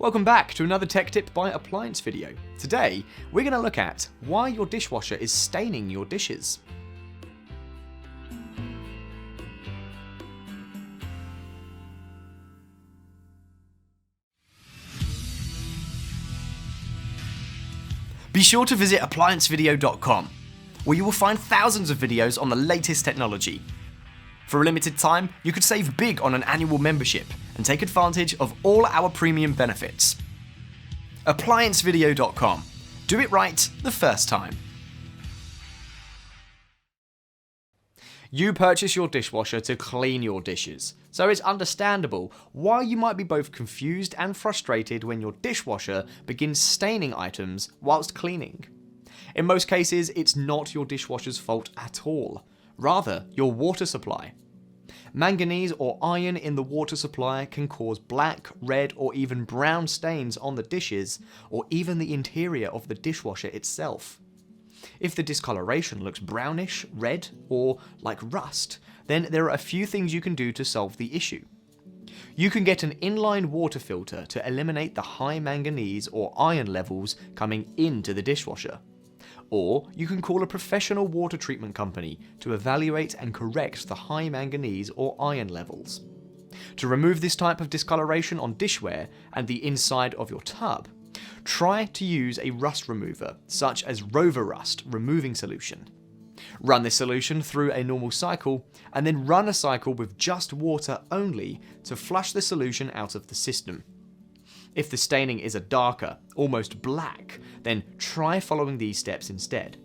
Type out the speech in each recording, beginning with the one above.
Welcome back to another tech tip by Appliance Video. Today, we're going to look at why your dishwasher is staining your dishes. Be sure to visit ApplianceVideo.com, where you will find thousands of videos on the latest technology. For a limited time, you could save big on an annual membership and take advantage of all our premium benefits. ApplianceVideo.com. Do it right the first time. You purchase your dishwasher to clean your dishes, so it's understandable why you might be both confused and frustrated when your dishwasher begins staining items whilst cleaning. In most cases, it's not your dishwasher's fault at all, rather your water supply. Manganese or iron in the water supply can cause black, red, or even brown stains on the dishes, or even the interior of the dishwasher itself. If the discoloration looks brownish, red, or like rust, then there are a few things you can do to solve the issue. You can get an inline water filter to eliminate the high manganese or iron levels coming into the dishwasher. Or you can call a professional water treatment company to evaluate and correct the high manganese or iron levels. To remove this type of discoloration on dishware and the inside of your tub, try to use a rust remover, such as Rover Rust removing solution. Run this solution through a normal cycle, and then run a cycle with just water only to flush the solution out of the system. If the staining is a darker, almost black, then try following these steps instead.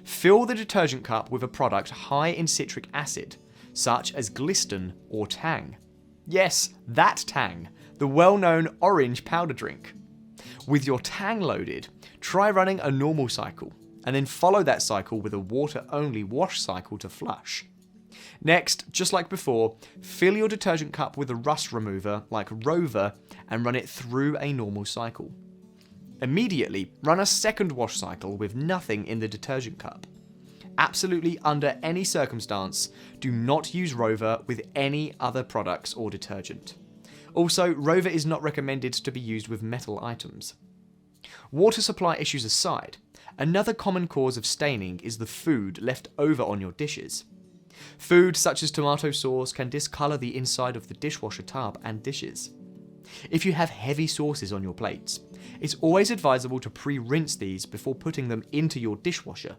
Fill the detergent cup with a product high in citric acid, such as Gliston or Tang. Yes, that Tang, the well-known orange powder drink. With your Tang loaded, try running a normal cycle, and then follow that cycle with a water-only wash cycle to flush. Next, just like before, fill your detergent cup with a rust remover like Rover and run it through a normal cycle. Immediately, run a second wash cycle with nothing in the detergent cup. Absolutely under any circumstance, do not use Rover with any other products or detergent. Also, Rover is not recommended to be used with metal items. Water supply issues aside, another common cause of staining is the food left over on your dishes. Food such as tomato sauce can discolor the inside of the dishwasher tub and dishes. If you have heavy sauces on your plates, it's always advisable to pre-rinse these before putting them into your dishwasher,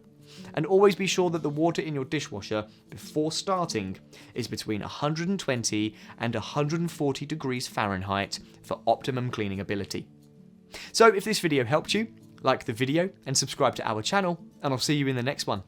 and always be sure that the water in your dishwasher before starting is between 120 and 140 degrees Fahrenheit for optimum cleaning ability. So if this video helped you, like the video and subscribe to our channel, and I'll see you in the next one.